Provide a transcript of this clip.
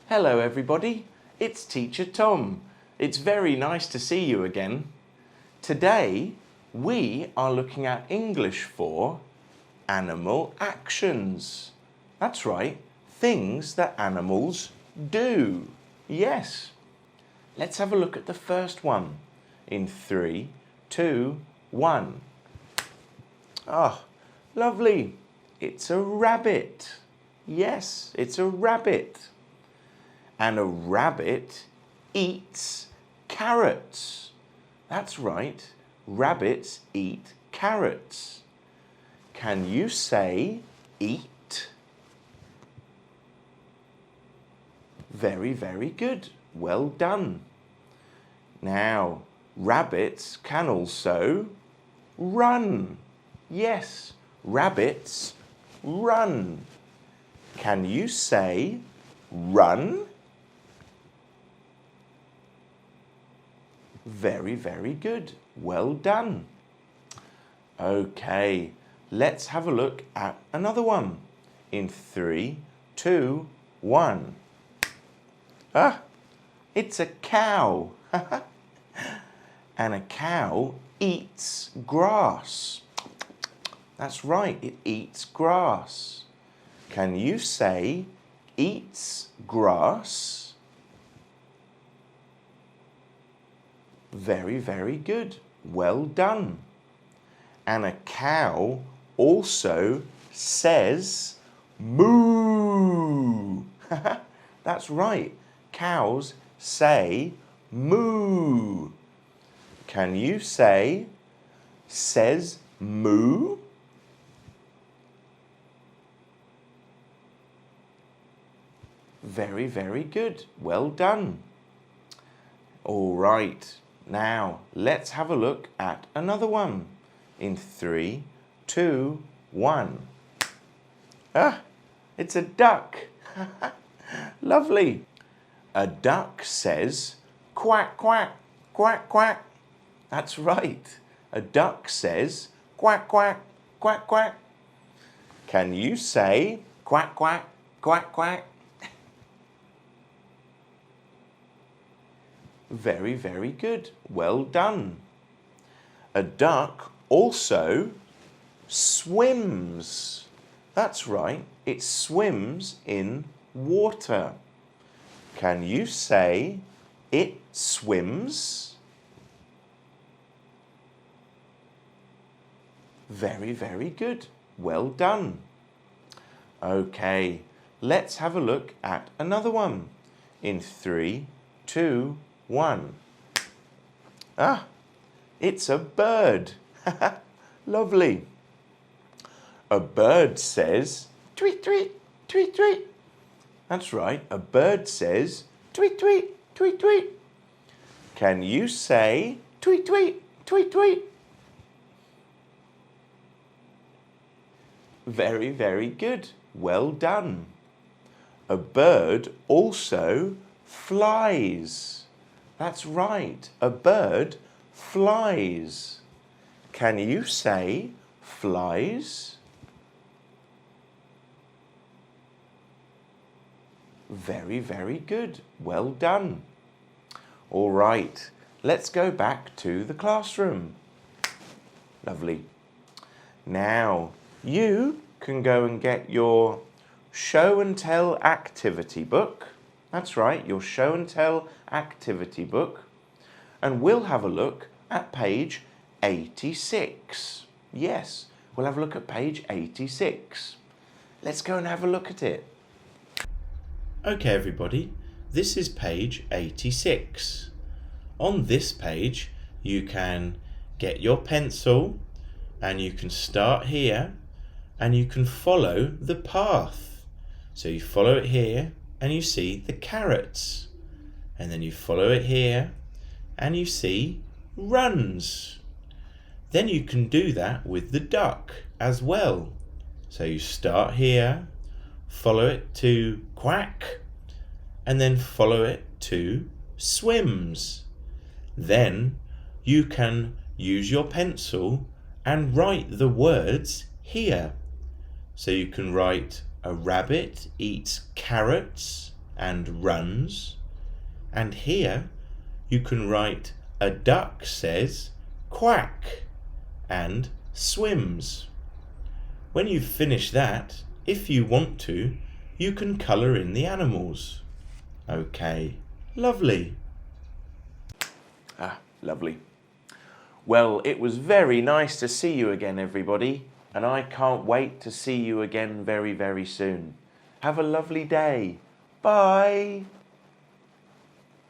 Hello everybody, it's Teacher Tom. It's very nice to see you again. Today we are looking at English for animal actions. That's right, things that animals do. Yes. Let's have a look at the first one in 3, 2, 1. Ah, lovely. It's a rabbit. Yes, it's a rabbit. And a rabbit eats carrots. That's right, rabbits eat carrots. Can you say eat? Very, very good. Well done. Now, rabbits can also run. Yes, rabbits run. Can you say run? Very, very good. Well done. Okay, let's have a look at another one in 3, 2, 1. Ah, it's a cow. And a cow eats grass. That's right, it eats grass. Can you say eats grass? Very, very good. Well done. And a cow also says moo. That's right. Cows say moo. Can you say says moo? Very, very good. Well done. All right. Now, let's have a look at another one in 3, 2, 1. Ah, it's a duck. Lovely. A duck says quack, quack, quack, quack. That's right. A duck says quack, quack, quack, quack. Can you say quack, quack, quack, quack? Very, very good. Well done. A duck also swims. That's right. It swims in water. Can you say it swims? Very, very good. Well done. Okay, let's have a look at another one in 3, 2, 1. Ah, it's a bird. Lovely. A bird says tweet, tweet, tweet, tweet. That's right, a bird says tweet, tweet, tweet, tweet. Can you say tweet, tweet, tweet, tweet? Very, very good. Well done. A bird also flies. That's right, a bird flies. Can you say flies? Very, very good. Well done. All right, let's go back to the classroom. Lovely. Now, you can go and get your show and tell activity book. That's right, your show and tell activity book. And we'll have a look at page 86. Yes, we'll have a look at page 86. Let's go and have a look at it. Okay, everybody, this is page 86. On this page, you can get your pencil and you can start here and you can follow the path. So you follow it here and you see the carrots, and then you follow it here and you see runs. Then you can do that with the duck as well. So you start here, follow it to quack, and then follow it to swims. Then you can use your pencil and write the words here. So you can write a rabbit eats carrots and runs. And here you can write a duck says quack and swims. When you've finished that, if you want to, you can colour in the animals. Okay, lovely. Lovely. Well, it was very nice to see you again, everybody, and I can't wait to see you again very, very soon. Have a lovely day. Bye.